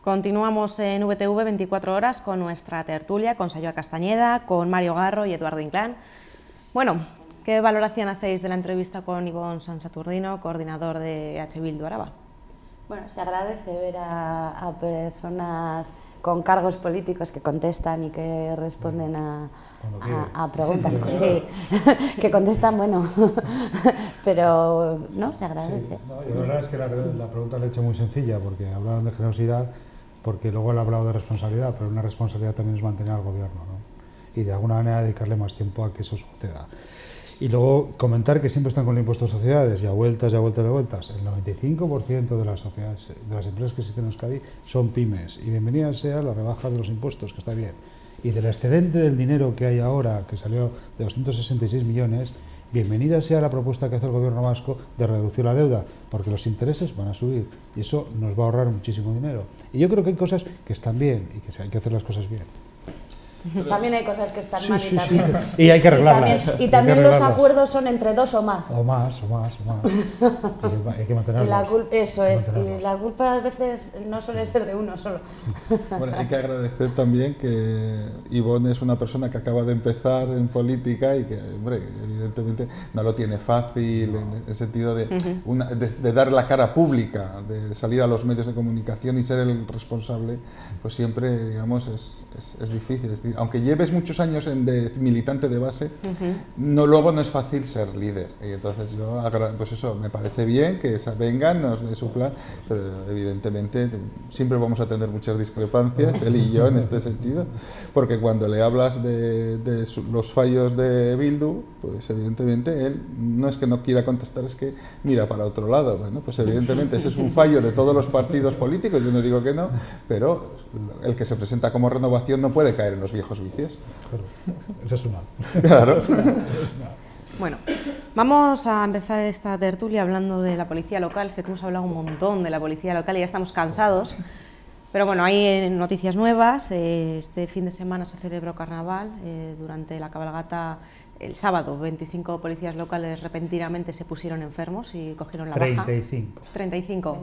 Continuamos en VTV 24 horas con nuestra tertulia, con Sayoa Castañeda, con Mario Garro y Eduardo Inclán. Bueno, ¿qué valoración hacéis de la entrevista con Ibon Sansaturdino, coordinador de EH Bildu Araba? Bueno, se agradece ver a personas con cargos políticos que contestan y que responden a preguntas, sí, que contestan, bueno, pero no, se agradece. Sí, no, la verdad es que la pregunta la he hecho muy sencilla, porque hablaban de generosidad, porque luego él ha hablado de responsabilidad, pero una responsabilidad también es mantener al gobierno, ¿no? Y de alguna manera dedicarle más tiempo a que eso suceda. Y luego comentar que siempre están con el impuesto de sociedades y a vueltas y a vueltas y a vueltas. El 95% de las sociedades, de las empresas que existen en Euskadi son pymes, y bienvenidas sean las rebajas de los impuestos, que está bien. Y del excedente del dinero que hay ahora, que salió de 266 millones, bienvenida sea la propuesta que hace el gobierno vasco de reducir la deuda, porque los intereses van a subir y eso nos va a ahorrar muchísimo dinero. Y yo creo que hay cosas que están bien y que hay que hacer las cosas bien. También hay cosas que están mal y hay que arreglarlas. Y también los acuerdos son entre dos o más. O más. Hay que mantenerlos. Eso es, y la culpa a veces no suele ser de uno solo. Bueno, hay que agradecer también que Ibon es una persona que acaba de empezar en política y que, hombre, evidentemente no lo tiene fácil en el sentido de dar la cara pública, de salir a los medios de comunicación y ser el responsable, pues siempre, digamos, es difícil. Es decir, aunque lleves muchos años de militante de base, luego no es fácil ser líder. Y entonces yo, pues eso, me parece bien que vengan, nos dé su plan, pero evidentemente siempre vamos a tener muchas discrepancias, él y yo en este sentido, porque cuando le hablas de los fallos de Bildu, pues evidentemente él no es que no quiera contestar, es que mira para otro lado. Bueno, pues evidentemente ese es un fallo de todos los partidos políticos, yo no digo que no, pero el que se presenta como Renovación no puede caer en los viejos vicios. Claro, eso es una. Claro. Bueno, vamos a empezar esta tertulia hablando de la policía local. Sé que hemos hablado un montón de la policía local y ya estamos cansados, pero bueno, hay noticias nuevas. Este fin de semana se celebró carnaval. Durante la cabalgata, el sábado, 25 policías locales repentinamente se pusieron enfermos y cogieron la baja. 35.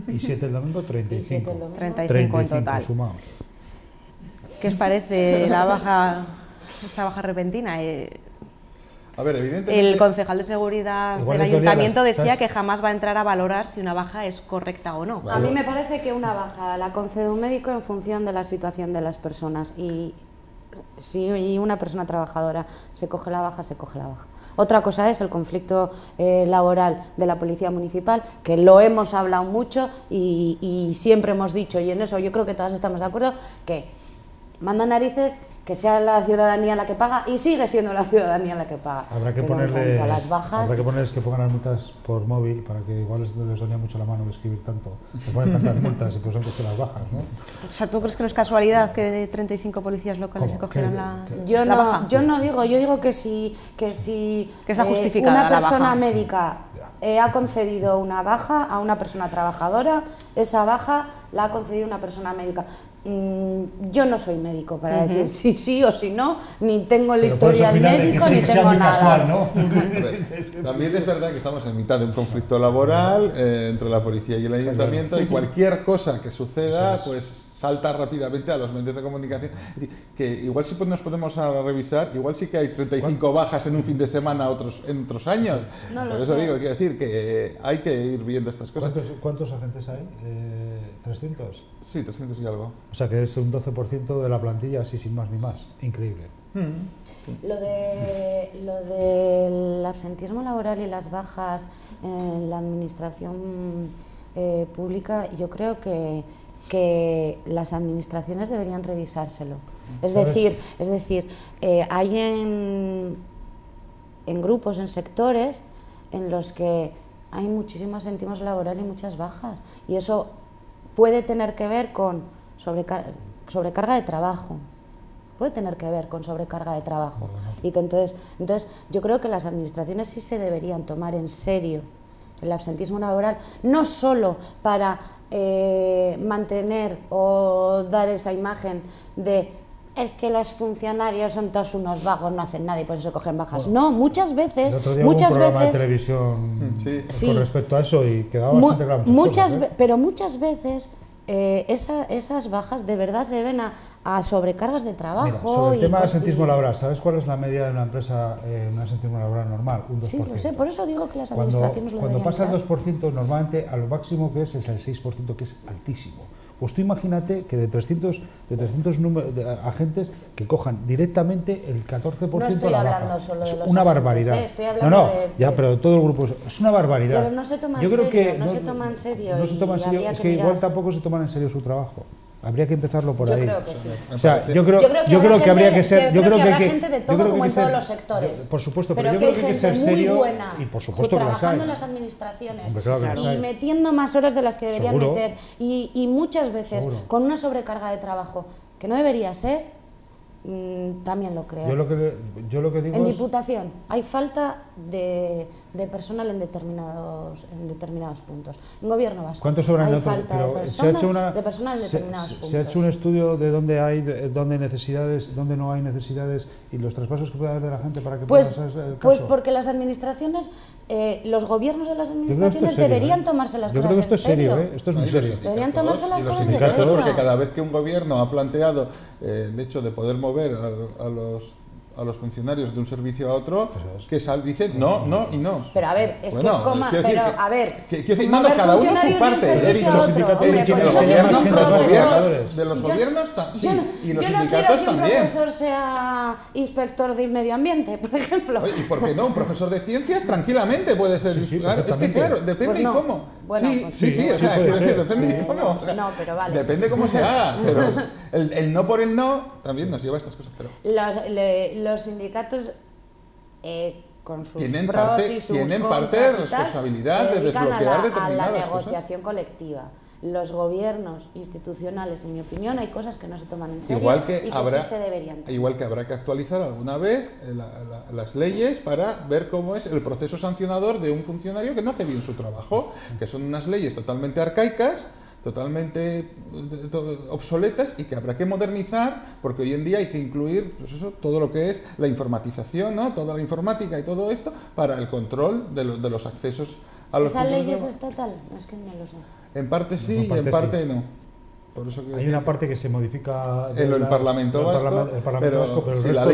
Y 7 el domingo, 35. 35 en total. Sumados. ¿Qué os parece esta baja repentina? A ver, evidentemente, el concejal de seguridad del ayuntamiento decía que jamás va a entrar a valorar si una baja es correcta o no. A mí me parece que una baja la concede un médico en función de la situación de las personas, y si una persona trabajadora se coge la baja, se coge la baja. Otra cosa es el conflicto laboral de la policía municipal, que lo hemos hablado mucho y siempre hemos dicho, y en eso yo creo que todas estamos de acuerdo, que manda narices que sea la ciudadanía la que paga, y sigue siendo la ciudadanía la que paga. Habrá que ponerles que pongan las multas por móvil, para que igual les daña mucho la mano de escribir tanto. Se ponen tantas multas y pues han cogido las bajas, ¿no? O sea, ¿tú crees que no es casualidad que 35 policías locales se cogieran la baja? Yo no digo, yo digo que si está justificada una persona la baja, médica ha concedido una baja a una persona trabajadora, esa baja la ha concedido una persona médica. Yo no soy médico para decir si sí o si no, ni tengo el historial médico, ni tengo nada. Casual, ¿no? También es verdad que estamos en mitad de un conflicto laboral entre la policía y el ayuntamiento, y cualquier cosa que suceda pues salta rápidamente a los medios de comunicación. Que igual si nos podemos revisar, igual sí que hay 35 bajas en un fin de semana en otros años. No Por lo eso sé. digo, quiero decir que hay que ir viendo estas cosas. ¿Cuántos agentes hay? ¿300? Sí, 300 y algo. O sea que es un 12% de la plantilla, así sin más ni más. Increíble. Sí. Lo del absentismo laboral y las bajas en la administración pública, yo creo que las administraciones deberían revisárselo. Es decir, hay en grupos, en sectores en los que hay muchísimo absentismo laboral y muchas bajas, y eso puede tener que ver con sobrecarga de trabajo. Puede tener que ver con sobrecarga de trabajo. Y que entonces yo creo que las administraciones sí se deberían tomar en serio el absentismo laboral, no solo para mantener o dar esa imagen de es que los funcionarios son todos unos vagos, no hacen nada y por eso cogen bajas. No, muchas veces... El otro día hubo un programa de televisión con respecto a eso y quedaba bastante claro. Pero muchas veces esas bajas de verdad se deben a sobrecargas de trabajo. Mira, sobre el tema del cosas- asentismo laboral, ¿sabes cuál es la media de una empresa en un asentismo laboral normal? Un 2%. Sí, lo sé, por eso digo que las Cuando administraciones lo deberían pasa el mirar. 2%, normalmente a lo máximo que es el 6%, que es altísimo. Pues tú imagínate que de 300 agentes que cojan directamente el 14% No estoy a la baja. hablando solo de Es los una agentes, barbaridad. estoy hablando ya, de- pero todo el grupo es una barbaridad. Pero no se toma en Yo creo serio, que no se toma en serio No se y toma en serio, habría es que que igual mirar. tampoco se toman en serio su trabajo. Habría que empezarlo por Yo ahí. creo que sí. O sea, parece- yo creo habrá que habría gente- que ser. yo creo que habrá hay gente de yo todo, creo que como hay en que todos ser- los sectores. Por supuesto, pero yo que creo hay que hay que gente ser serio. muy buena Y por supuesto que las trabajando hay. en las administraciones Hombre, claro que las y hay. metiendo más horas de las que deberían Seguro. meter y muchas veces Seguro. con una sobrecarga de trabajo que no debería ser, también lo creo. Yo lo que digo En es. Diputación hay falta de personal en determinados puntos. En Gobierno Vasco ¿Cuánto sobran hay en otros? falta de Pero se ha hecho personal en determinados puntos. se ha hecho un estudio de dónde hay dónde necesidades, dónde no hay necesidades y los traspasos que puede haber de la gente para que pueda ser el caso. Pues porque las administraciones, los gobiernos de las Yo creo que esto administraciones es serio, deberían ¿eh? tomarse las Yo cosas creo que esto en es serio, serio. esto es No, muy y los serio. Deberían tomarse las y los cosas en sindicatos, serio. que cada vez que un gobierno ha planteado el hecho de poder mover a los funcionarios de un servicio a otro, que dicen no, no y no. Pero a ver, es Bueno, que coma, quiero decir pero que- a ver, quiero decir, no, mover cada uno su funcionarios de un parte. He servicio dicho a otro, sindicato, hombre, he dicho pues que yo los quiero que gobiernos un que los profesor- gobiernos- de los yo- gobiernos sí, yo no- y los yo no quiero sindicatos que un también. profesor sea inspector de medio ambiente, por ejemplo. Oye, ¿y por qué no? Un profesor de ciencias tranquilamente puede ser. Sí, sí, claro, es que perfectamente. claro, depende Pues y no. cómo. Bueno, sí, pues sí, sí, sí, o sí sea, puede quiero decir, ser. depende y Sí, cómo. no, o sea, no, pero vale. Depende cómo se haga, pero el no por el no también nos lleva a estas cosas. Pero Los sindicatos con sus Tienen pros parte- y sus tienen contras parte de y tal, responsabilidad se de dedican desbloquear a la determinadas cosas. negociación colectiva. Los gobiernos institucionales, en mi opinión, hay cosas que no se toman en serio igual que y que habrá sí se deberían tomar. igual que habrá que actualizar alguna vez las leyes para ver cómo es el proceso sancionador de un funcionario que no hace bien su trabajo, que son unas leyes totalmente arcaicas, totalmente obsoletas y que habrá que modernizar porque hoy en día hay que incluir pues eso, todo lo que es la informatización, ¿no? Toda la informática y todo esto para el control de los accesos a los ¿Esa ley es funcionarios. estatal? No, es que no lo sé. En parte sí En y parte en parte sí. no. Por eso quiero Hay decir una que- parte que se modifica en el Parlamento Vasco, el Parlamento Vasco, pero el sí, resto la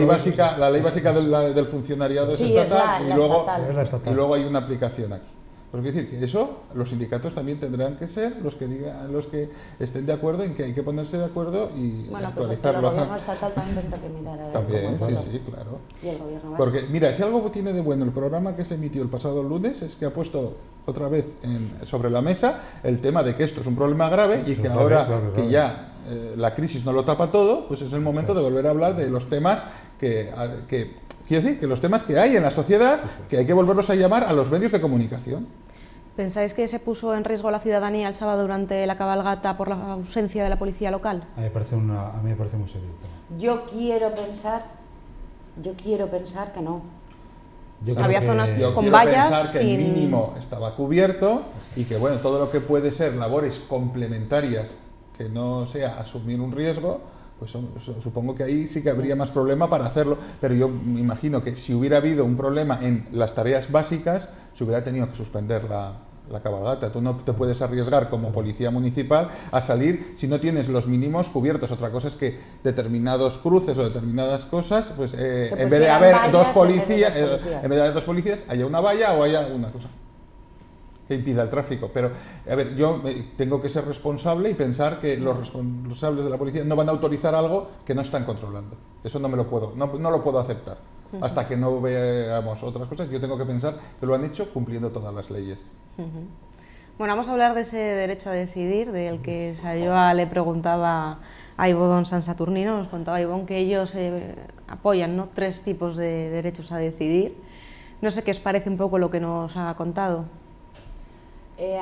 ley lo- básica del funcionariado es Sí, es estatal, la y, luego, estatal. Es la estatal. y luego hay una aplicación aquí. Pero quiero decir que eso, los sindicatos también tendrán que ser los que digan, los que estén de acuerdo en que hay que ponerse de acuerdo y Bueno, pues el actualizarlo. gobierno estatal también tendrá que mirar a ver También, cómo sí, hacerlo. sí, claro. Y el gobierno vasco. Porque, mira, si algo tiene de bueno el programa que se emitió el pasado lunes es que ha puesto otra vez sobre la mesa el tema de que esto es un problema grave y Es que grave, ahora claro, que claro. ya la crisis no lo tapa todo, pues es el momento de volver a hablar de los temas que quiero decir, que los temas que hay en la sociedad, que hay que volverlos a llamar a los medios de comunicación. ¿Pensáis que se puso en riesgo la ciudadanía el sábado durante la cabalgata por la ausencia de la policía local? A mí me parece muy serio el tema. Yo quiero pensar que no. Yo Había creo que- zonas Yo con quiero vallas pensar que sin- el mínimo estaba cubierto y que bueno, todo lo que puede ser labores complementarias que no sea asumir un riesgo, pues supongo que ahí sí que habría más problema para hacerlo, pero yo me imagino que si hubiera habido un problema en las tareas básicas, se hubiera tenido que suspender la cabalgata. Tú no te puedes arriesgar como policía municipal a salir si no tienes los mínimos cubiertos. Otra cosa es que determinados cruces o determinadas cosas, pues en vez de pusieran haber vallas dos en policías, vez de dos policías. en vez de haber dos policías, haya una valla o haya una cosa que impida el tráfico. Pero, a ver, yo tengo que ser responsable y pensar que los responsables de la policía no van a autorizar algo que no están controlando. Eso no me lo puedo, no lo puedo aceptar. Hasta que no veamos otras cosas, yo tengo que pensar que lo han hecho cumpliendo todas las leyes. Bueno, vamos a hablar de ese derecho a decidir, del que Sayoa le preguntaba a Ivonne San Saturnino, nos contaba Ivonne que ellos apoyan, ¿no?, 3 tipos de derechos a decidir. No sé qué os parece un poco lo que nos ha contado.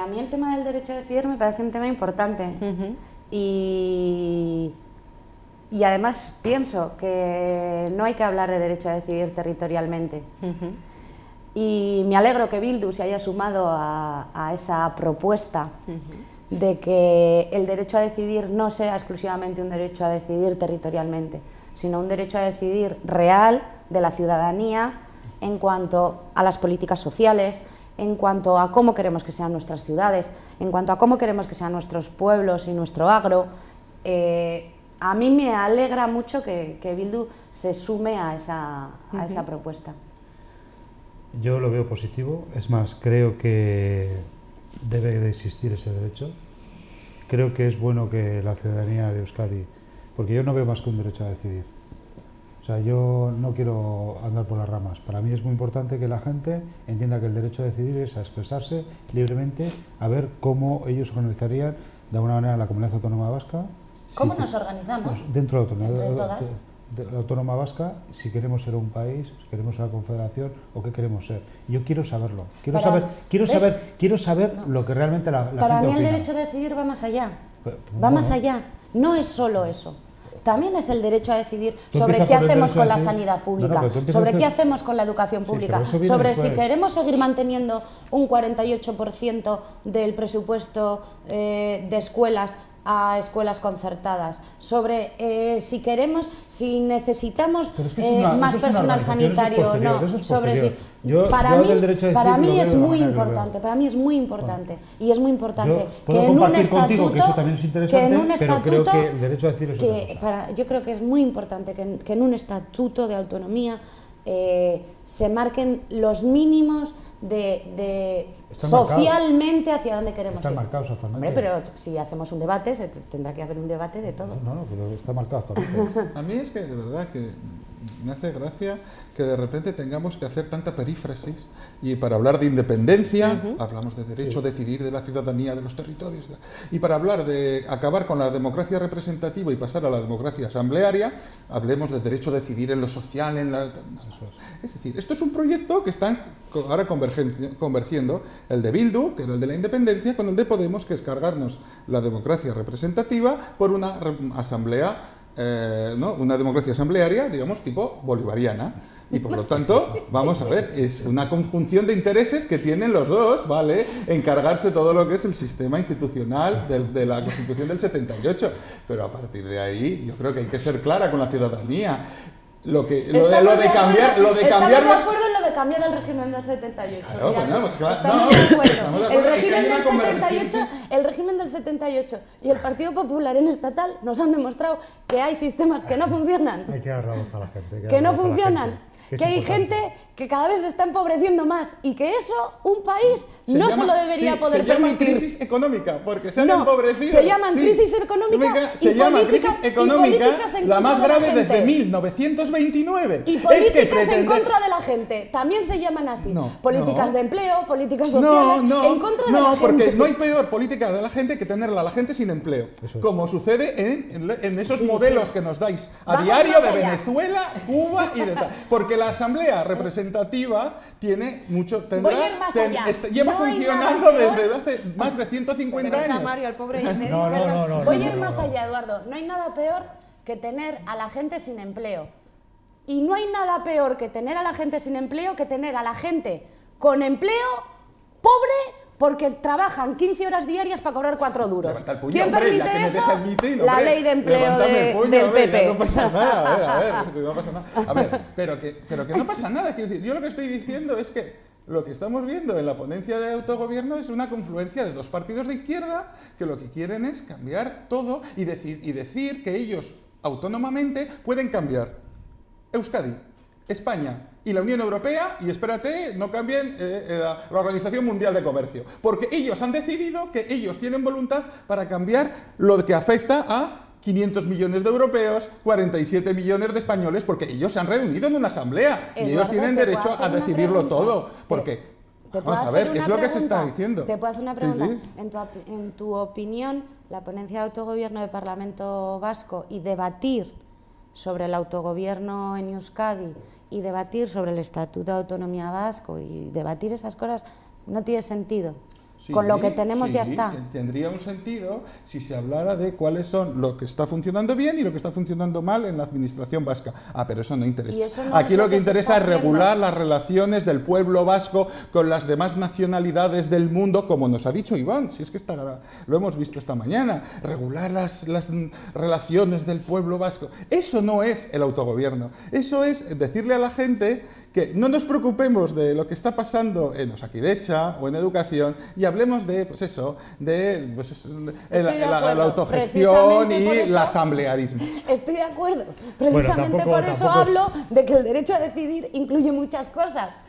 A mí el tema del derecho a decidir me parece un tema importante. Y además pienso que no hay que hablar de derecho a decidir territorialmente. Y me alegro que Bildu se haya sumado a esa propuesta de que el derecho a decidir no sea exclusivamente un derecho a decidir territorialmente, sino un derecho a decidir real de la ciudadanía en cuanto a las políticas sociales, en cuanto a cómo queremos que sean nuestras ciudades, en cuanto a cómo queremos que sean nuestros pueblos y nuestro agro. A mí me alegra mucho que Bildu se sume a esa propuesta. Yo lo veo positivo, es más, creo que debe de existir ese derecho. Creo que es bueno que la ciudadanía de Euskadi, porque yo no veo más que un derecho a decidir. O sea, yo no quiero andar por las ramas. Para mí es muy importante que la gente entienda que el derecho a decidir es a expresarse libremente, a ver cómo ellos organizarían de alguna manera la Comunidad Autónoma Vasca. ¿Cómo nos organizamos? Dentro de la autonomía. Entre todas. De la Autónoma Vasca, si queremos ser un país, si queremos ser una confederación o qué queremos ser. Yo quiero saberlo. Quiero saber lo que realmente la gente opina. Para mí el derecho a decidir va más allá. Va más allá. No es solo eso. También es el derecho a decidir sobre qué hacemos con la sanidad pública, sobre qué hacemos con la educación pública, sobre si queremos seguir manteniendo un 48% del presupuesto de escuelas a escuelas concertadas, sobre si necesitamos más personal sanitario o no, sobre si... Para mí es muy importante, y es muy importante que en un estatuto, creo que el derecho a decir es otra cosa. Yo creo que es muy importante que en un estatuto de autonomía se marquen los mínimos socialmente hacia dónde queremos ir. Están marcados actualmente. Hombre, pero si hacemos un debate, tendrá que haber un debate de todo. No, pero está marcado actualmente. A mí es que de verdad que me hace gracia que de repente tengamos que hacer tanta perífrasis y para hablar de independencia hablamos de derecho a decidir de la ciudadanía de los territorios, y para hablar de acabar con la democracia representativa y pasar a la democracia asamblearia hablemos de derecho a decidir en lo social, es decir, esto es un proyecto que están ahora convergiendo el de Bildu, que era el de la independencia, con el de Podemos, que es cargarnos la democracia representativa por una asamblea, una democracia asamblearia, digamos, tipo bolivariana. Y por lo tanto, vamos a ver, es una conjunción de intereses que tienen los dos, ¿vale? Encargarse todo lo que es el sistema institucional de la Constitución del 78. Pero a partir de ahí, yo creo que hay que ser clara con la ciudadanía. Estamos de acuerdo en lo de cambiar el régimen del 78. Claro, estamos de acuerdo. El régimen del 78 y el Partido Popular en estatal nos han demostrado que hay sistemas que no funcionan. Hay que dar la voz a la gente. Que no funcionan. Que hay gente que cada vez se está empobreciendo más y que eso un país no se lo debería poder permitir. Se llama crisis económica porque se han empobrecido. Se llaman crisis económica y políticas en la más contra grave de la gente. desde 1929. Y políticas en contra de la gente. También se llaman así. Políticas de empleo, políticas sociales en contra de la gente. No, porque no hay peor política de la gente que tenerla a la gente sin empleo. Como sucede en esos modelos que nos dais a diario de Venezuela, Cuba y de tal. Porque la Asamblea Representativa tiene mucho... lleva funcionando desde hace más de 150 años. Mario, al pobre Voy a ir más allá, Eduardo. No hay nada peor que tener a la gente sin empleo. Y no hay nada peor que tener a la gente sin empleo que tener a la gente con empleo pobre porque trabajan 15 horas diarias para cobrar 4 duros. ¿Quién permite eso? La ley de empleo del PP. No pasa nada, no pasa nada. A ver, pero que no pasa nada. Quiero decir, yo lo que estoy diciendo es que lo que estamos viendo en la ponencia de autogobierno es una confluencia de dos partidos de izquierda que lo que quieren es cambiar todo y decir que ellos autónomamente pueden cambiar Euskadi, España y la Unión Europea, y espérate, no cambien la Organización Mundial de Comercio, porque ellos han decidido que ellos tienen voluntad para cambiar lo que afecta a 500 millones de europeos, 47 millones de españoles, porque ellos se han reunido en una asamblea y ellos tienen derecho a decidirlo todo, porque vamos a ver, es lo que se está diciendo. Te puedo hacer una pregunta. Sí. En tu opinión, la ponencia de autogobierno del Parlamento Vasco y debatir sobre el autogobierno en Euskadi y debatir sobre el Estatuto de Autonomía Vasco y debatir esas cosas no tiene sentido. Sí, con lo que tenemos sí, ya está. Tendría un sentido si se hablara de cuáles son lo que está funcionando bien y lo que está funcionando mal en la administración vasca. Ah, pero eso no interesa. Y eso no Aquí es lo lo que que se interesa está es regular haciendo. las relaciones del pueblo vasco con las demás nacionalidades del mundo, como nos ha dicho Iván, si es que lo hemos visto esta mañana. Regular las relaciones del pueblo vasco. Eso no es el autogobierno. Eso es decirle a la gente que no nos preocupemos de lo que está pasando en Osakidecha o en educación y hablemos de, pues eso, de pues, la autogestión y el asamblearismo. Estoy de acuerdo. Precisamente por eso hablo de que el derecho a decidir incluye muchas cosas.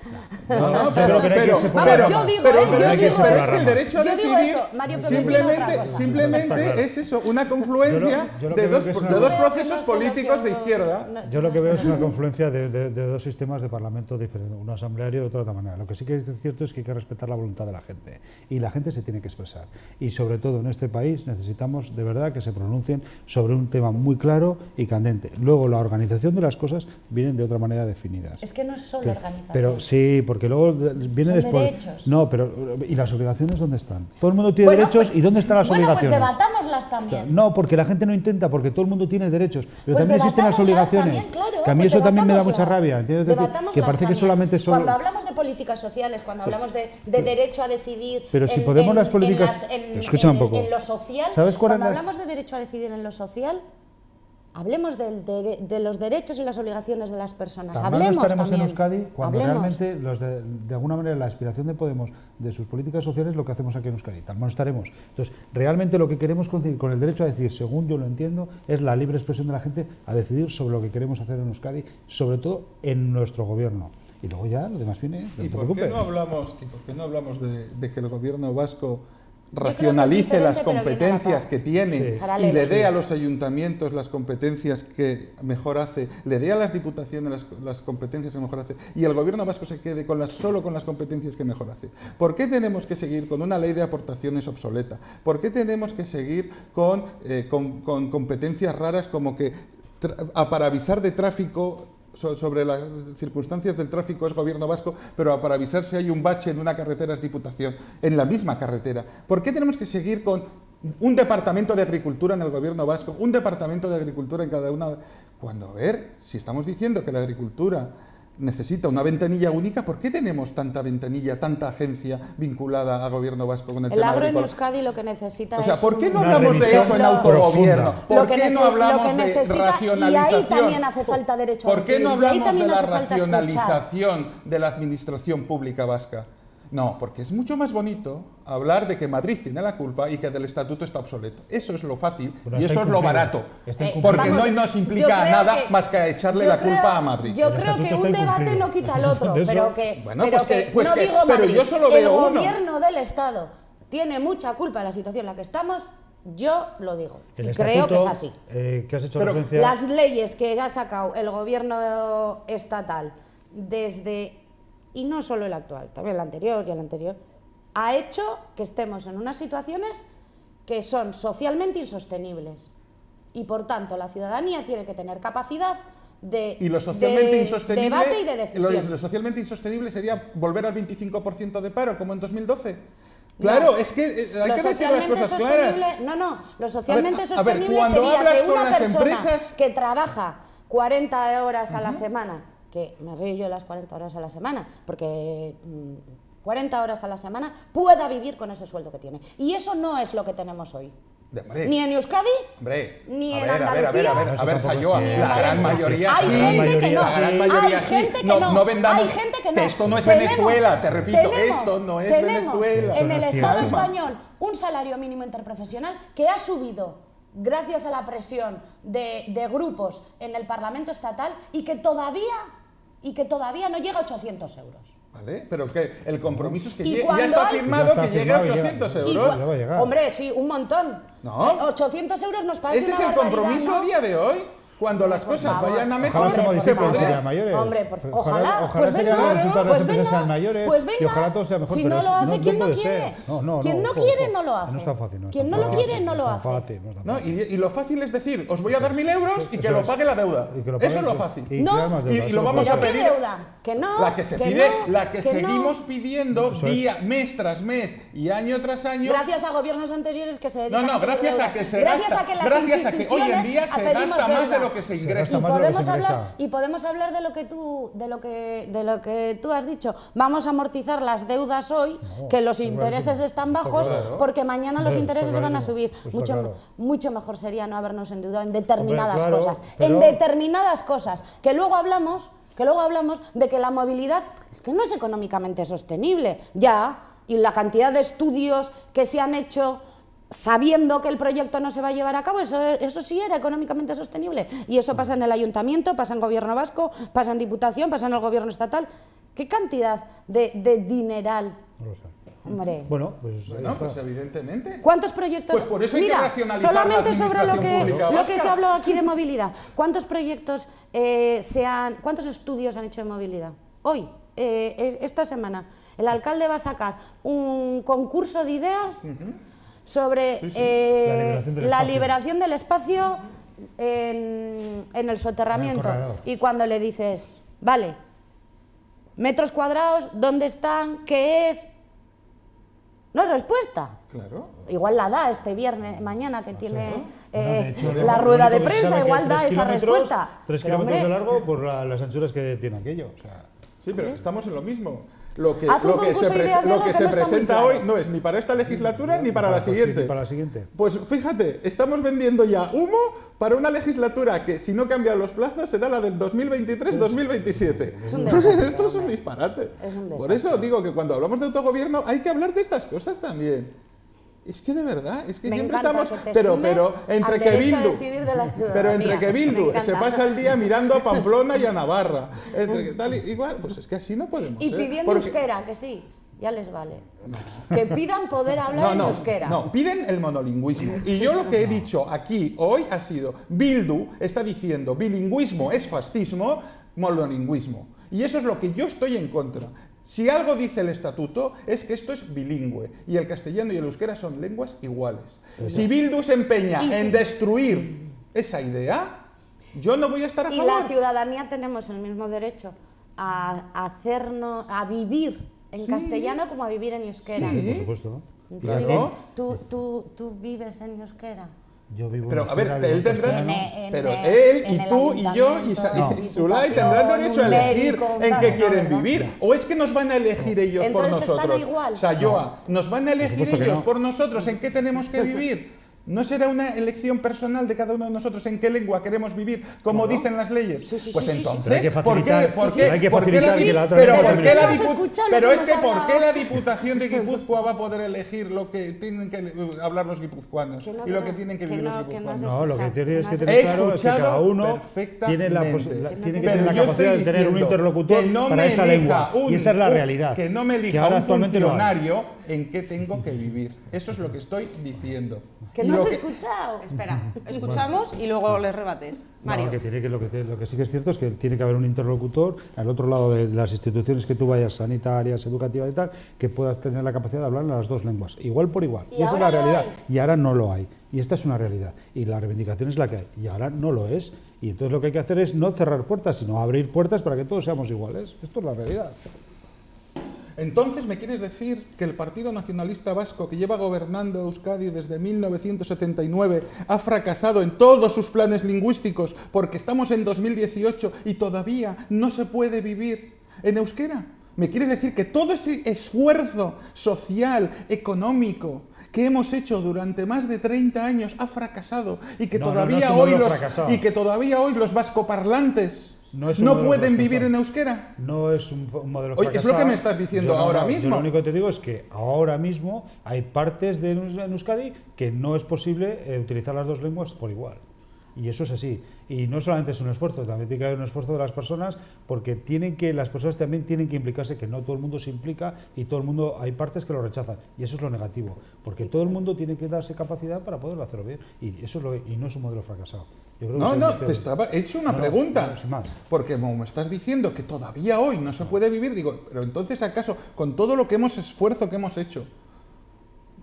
Yo creo que no hay que separar Vamos, ramas. yo digo, Pero yo no hay que digo separar es que el ramas. derecho a Yo digo decidir eso, Mario, pero no entiendo otra cosa. simplemente es eso, una confluencia Yo lo que de veo dos que es una- procesos No sé lo políticos que- de izquierda. no, Yo lo no que sé. veo es una confluencia de dos sistemas de parlamento diferentes, uno asambleario y otro de otra manera. Lo que sí que es cierto es que hay que respetar la voluntad de la gente y la gente se tiene que expresar. Y sobre todo en este país necesitamos de verdad que se pronuncien sobre un tema muy claro y candente. Luego la organización de las cosas vienen de otra manera definidas. Es que no es solo Que- organización. Pero sí, porque luego viene Son después. derechos. No, pero ¿y las obligaciones dónde están? Todo el mundo tiene Bueno, derechos pues- y ¿dónde están las bueno, obligaciones? Pues debatámoslas también. No, porque la gente no intenta, porque todo el mundo tiene derechos, pero Pues también existen las debatámoslas obligaciones. también, claro, que a mí pues eso también me da mucha debatámoslas. rabia, ¿entiendes? Que Debatámoslas parece que también. solamente son... Cuando hablamos de políticas sociales, cuando hablamos de derecho a decidir... Pero si podemos las políticas- escúchame un poco. En lo social, ¿Sabes cuál es cuando las- hablamos de derecho a decidir en lo social, hablemos de los derechos y las obligaciones de las personas. Tan mal no Hablemos estaremos también. en Euskadi cuando Hablemos. realmente de alguna manera la aspiración de Podemos de sus políticas sociales es lo que hacemos aquí en Euskadi. Tan mal no estaremos. Entonces, realmente lo que queremos conseguir con el derecho a decidir, según yo lo entiendo, es la libre expresión de la gente a decidir sobre lo que queremos hacer en Euskadi, sobre todo en nuestro gobierno. Y luego ya lo demás viene, no ¿Y te por qué preocupes. no hablamos de que el gobierno vasco creo que es racionalice diferente, las pero viene a la competencias par. que tiene Sí. y Paralelo. le dé a los ayuntamientos las competencias que mejor hace, le dé a las diputaciones las competencias que mejor hace y el gobierno vasco se quede solo con las competencias que mejor hace? ¿Por qué tenemos que seguir con una ley de aportaciones obsoleta? ¿Por qué tenemos que seguir con competencias raras como que para avisar de tráfico sobre las circunstancias del tráfico es gobierno vasco, pero para avisar si hay un bache en una carretera es diputación, en la misma carretera? ¿Por qué tenemos que seguir con un departamento de agricultura en el gobierno vasco, un departamento de agricultura en cada una? Cuando, a ver, si estamos diciendo que la agricultura necesita una ventanilla única, ¿por qué tenemos tanta ventanilla, tanta agencia vinculada al gobierno vasco con el El tema agro en agrícola? Euskadi lo que necesita O sea, es ¿por qué no una hablamos de revisión eso en Lo- autogobierno? profunda. ¿Por Lo que qué no nece- hablamos lo que de necesita, y ahí racionalización? también hace falta derecho a ¿Por qué no decidir, y ahí hablamos de también la hace falta escuchar. racionalización de la administración pública vasca? No, porque es mucho más bonito hablar de que Madrid tiene la culpa y que del estatuto está obsoleto. Eso es lo fácil Pero y está eso es lo incumplido. barato. Está incumplido. Porque Vamos, no nos yo implica creo nada que- más que a echarle yo la creo- culpa a Madrid. Yo El creo estatuto que está un debate incumplido. no quita al otro, De eso- pero que, Bueno, pero pues que- pues no que- digo pero Madrid. yo solo El veo uno. gobierno del Estado tiene mucha culpa de la situación en la que estamos, yo lo digo. El Y creo que es estatuto, así. que has hecho Pero referencia... Las leyes que ha sacado el gobierno estatal desde, y no solo el actual, también el anterior y el anterior, ha hecho que estemos en unas situaciones que son socialmente insostenibles. Y por tanto, la ciudadanía tiene que tener capacidad de, Y lo socialmente de insostenible, debate y de decisión. lo socialmente insostenible sería volver al 25% de paro, como en 2012. Claro, No. es que hay Lo que decir las socialmente cosas claras. sostenible, no, lo socialmente a ver, sostenible cuando sería hablas que con una las persona empresas- que trabaja 40 horas a la semana, que me río yo de las 40 horas a la semana, porque 40 horas a la semana pueda vivir con ese sueldo que tiene. Y eso no es lo que tenemos hoy. Hombre, Ni en Euskadi, hombre, ni a en ver, Andalucía. Eso a ver, tampoco Sayoa, es ni en la gran Valencia. mayoría Hay sí. gente que no, La gran mayoría hay sí. gente que no, No vendamos, hay gente que no. que esto no es Tenemos- Venezuela, te repito, tenemos- esto no es tenemos Venezuela. en el Eso no es Estado cierto. español un salario mínimo interprofesional que ha subido gracias a la presión de grupos en el Parlamento estatal y que todavía no llega a 800 euros. ¿Vale? Pero que el compromiso es que Y ya cuando está hay- firmado Ya está que llegue a firmado, 800 ya. Y euros. Ya va a llegar. Hombre, sí, un montón. No. 800 euros nos parece Ese es una el barbaridad, compromiso ¿no? a día de hoy. cuando las cosas vayan a mejor, Ojalá se modifiquen por las favor. sean mayores. Hombre, ojalá, Ojalá pues se venga, hagan los resultados de las pues empresas sean venga, mayores pues venga. y ojalá todo sea mejor. Si pero no lo hace, ¿quién no puede quiere? ser. Quien no ojo, quiere, ojo. no lo hace. No es tan fácil. Quien no lo quiere, no lo hace. No es tan ¿no? fácil. Y lo fácil es decir, os voy a dar 1.000 euros y que Eso lo es. pague la deuda. Y que lo Eso pague, es lo sí. fácil. Y No. crear más deuda, Y eso lo no vamos puede a ¿Pero ser. qué pedir- deuda? Que no. La que se que pide, no, la que no. seguimos pidiendo Eso es. día, mes tras mes y año tras año. Gracias a gobiernos anteriores que se dedican No, a pedir gracias a deudas. que se Gracias gasta, a que las gracias a que hoy en día instituciones se pedimos gasta más de deuda. lo que se Se ingresa. gasta Y más de lo que podemos se hablar, ingresa. y podemos hablar de lo que tú has dicho. Vamos a amortizar las deudas hoy, que los intereses clarísimo. están bajos, claro. porque mañana los Hombre, intereses está se van a clarísimo. subir. Está claro. Mucho mejor sería no habernos endeudado en determinadas Hombre, claro, cosas. pero- En determinadas cosas. Que luego hablamos de que la movilidad es que no es económicamente sostenible. Ya, y la cantidad de estudios que se han hecho sabiendo que el proyecto no se va a llevar a cabo, eso sí era económicamente sostenible. Y eso pasa en el ayuntamiento, pasa en gobierno vasco, pasa en diputación, pasa en el gobierno estatal. ¿Qué cantidad de dineral? No lo sé. Hombre. Bueno, pues. Bueno, pues evidentemente. ¿Cuántos proyectos? Pues por eso hay que Mira, racionalizar solamente la sobre lo administración pública que vasca. se ha hablado aquí de movilidad. ¿Cuántos proyectos cuántos estudios han hecho de movilidad? Hoy, esta semana, el alcalde va a sacar un concurso de ideas sobre la liberación del espacio en el soterramiento. corredor. Y cuando le dices, vale, metros cuadrados, ¿dónde están? ¿Qué es? No hay respuesta. Claro. Igual la da este viernes, mañana que tiene Bueno, de hecho, la lo rueda único de que se prensa, sabe que igual da 3 esa kilómetros, respuesta. 3 Pero, kilómetros de hombre, largo por las anchuras que tiene aquello. O sea, Sí, pero estamos en lo mismo. Lo que, Haz un lo que concurso se, de ideas de lo algo que que se no está muy presenta claro. hoy no es ni para esta legislatura ni para la pues sí, siguiente. para la siguiente. Pues fíjate, estamos vendiendo ya humo para una legislatura que, si no cambian los plazos, será la del 2023-2027. Es un desastre, Esto es un hombre. disparate. Es un Por desastre. eso digo que cuando hablamos de autogobierno hay que hablar de estas cosas también. Es que de verdad, es que Me siempre encanta estamos. que te sumes entre al que derecho a Bildu. decidir de la ciudadanía. Pero entre que Me Bildu encanta. se pasa el día mirando a Pamplona y a Navarra. Entre que tal, igual, pues es que así no podemos. Y ser, pidiendo porque- euskera, que sí, ya les vale. Que pidan poder hablar en euskera. No, piden el monolingüismo. Y yo lo que he dicho aquí hoy ha sido, Bildu está diciendo bilingüismo es fascismo, monolingüismo. Y eso es lo que yo estoy en contra. Si algo dice el estatuto es que esto es bilingüe y el castellano y el euskera son lenguas iguales. Si Bildu se empeña Y en si- destruir esa idea, yo no voy a estar a Y favor. la ciudadanía tenemos el mismo derecho a vivir en castellano como a vivir en euskera. Sí. por supuesto, ¿no? Entonces, Claro. ¿tú vives en euskera? Yo vivo Pero en a ver, euskera, vivo él en tendrá, castellano. pero él en y el tú y yo y, ayuntamiento, y Zulay tendrán derecho a un elegir médico, en tal, qué no, quieren ¿verdad? vivir. ¿O es que nos van a elegir ellos por Entonces están nosotros? igual. Sayoa, ¿nos van a elegir supuesto que ellos no. por nosotros en qué tenemos que vivir? ¿No será una elección personal de cada uno de nosotros en qué lengua queremos vivir, como dicen las leyes? Sí, sí, Pues sí, sí, sí. entonces, Pero hay que ¿por facilitar- qué? ¿Por sí, qué? hay que ¿Por qué facilitar la- que la otra pero lengua ¿por también qué la se dipu- escucha lo pero que es hemos que ¿por hablado? qué la Diputación de Guipúzcoa va a poder elegir lo que tienen que hablar los guipuzcoanos Que no, y lo que que no, tienen que que vivir no, los que no guipuzcoanos? se No, lo que escucha, tienes que no se tener He claro es que cada escuchado uno tiene, perfectamente. tiene que Pero tener la yo capacidad de estoy tener un diciendo interlocutor que no para me esa elija lengua. Y esa es la realidad. Que no me elija ahora un actualmente no hay. funcionario en qué tengo que vivir. Eso es lo que estoy diciendo. Que Y no lo has que- escuchado. Espera, escuchamos y luego les rebates. Mario. No, que tiene que, lo que sí que es cierto es que tiene que haber un interlocutor al otro lado de las instituciones que tú vayas, sanitarias, educativas y tal, que puedas tener la capacidad de hablar en las dos lenguas, igual por igual. Y Y esa es ahora la lo realidad. hay. Y ahora no lo hay. Y esta es una realidad. Y la reivindicación es la que hay. Y ahora no lo es. Y entonces lo que hay que hacer es no cerrar puertas, sino abrir puertas para que todos seamos iguales. Esto es la realidad. Entonces, ¿me quieres decir que el Partido Nacionalista Vasco, que lleva gobernando Euskadi desde 1979, ha fracasado en todos sus planes lingüísticos porque estamos en 2018 y todavía no se puede vivir en euskera? ¿Me quieres decir que todo ese esfuerzo social, económico, que hemos hecho durante más de 30 años ha fracasado y que No, no, todavía no es un hoy modelo los fracasado. y que todavía hoy los vascoparlantes No es un no modelo pueden fracasado. vivir en euskera? No es un modelo Oye, es lo fracasado. que me estás diciendo Yo no, ahora no, mismo. Yo lo único que te digo es que ahora mismo hay partes en Euskadi que no es posible utilizar las dos lenguas por igual. Y eso es así. Y no solamente es un esfuerzo, también tiene que haber un esfuerzo de las personas, porque las personas también tienen que implicarse, que no todo el mundo se implica y todo el mundo, hay partes que lo rechazan. Y eso es lo negativo, porque todo el mundo tiene que darse capacidad para poderlo hacerlo bien. Y eso es y no es un modelo fracasado. Yo creo que te estaba hecho una pregunta. No, sin más. Porque como me estás diciendo que todavía hoy no se puede vivir, digo, pero entonces acaso, con todo lo que esfuerzo que hemos hecho,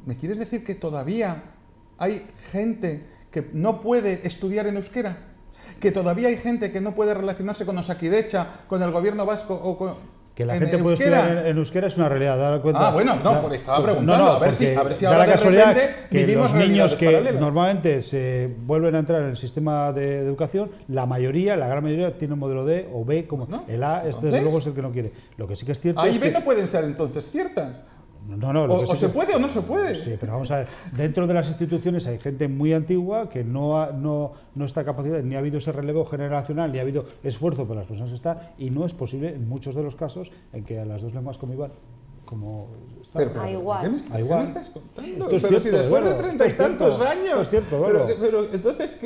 ¿me quieres decir que todavía hay gente que no puede estudiar en euskera? ¿Que todavía hay gente que no puede relacionarse con Osakidecha, con el gobierno vasco o con... Que la gente puede estudiar en euskera es una realidad, dar cuenta. Ah, bueno, no, pues estaba preguntando, a ver si da ahora la casualidad de repente que vivimos los niños que paralelas. normalmente se vuelven a entrar en el sistema de educación, la gran mayoría tiene un modelo D o B, como ¿no? el A, desde luego es el que no quiere. Lo que sí que es cierto Ahí es que... no pueden ser entonces ciertas. No, o se puede o no se puede. Sí, pero vamos a ver, dentro de las instituciones hay gente muy antigua que no está capacitada, ni ha habido ese relevo generacional, ni ha habido esfuerzo por las personas que están, y no es posible en muchos de los casos en que a las dos lenguas convivan como está. Igual. ¿Qué me estás contando? Esto es pero cierto, si después de Eduardo, 30 y tantos años. Esto es cierto, pero entonces...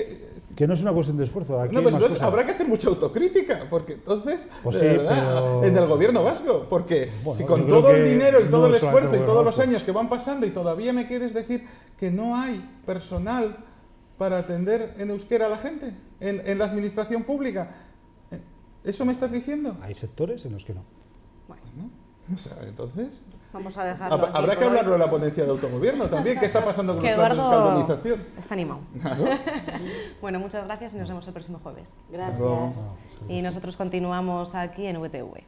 Que no es una cuestión de esfuerzo. Aquí no, hay pues más entonces cosas. habrá que hacer mucha autocrítica, porque entonces, Pues de sí, verdad, pero... en el gobierno vasco, porque Bueno, si yo con creo todo el que dinero y todo no el es solamente esfuerzo y el todos gobierno los vasco. años que van pasando y todavía me quieres decir que no hay personal para atender en euskera a la gente, en la administración pública, ¿eso me estás diciendo? Hay sectores en los que no. Bueno, o sea, entonces... Vamos a dejarlo aquí Habrá por que hoy. hablarlo en la ponencia de autogobierno también. ¿Qué está pasando con Que los planes de Eduardo escalonización? está animado. Claro. Bueno, muchas gracias y nos vemos el próximo jueves. Gracias. Luego. Y nosotros continuamos aquí en VTV.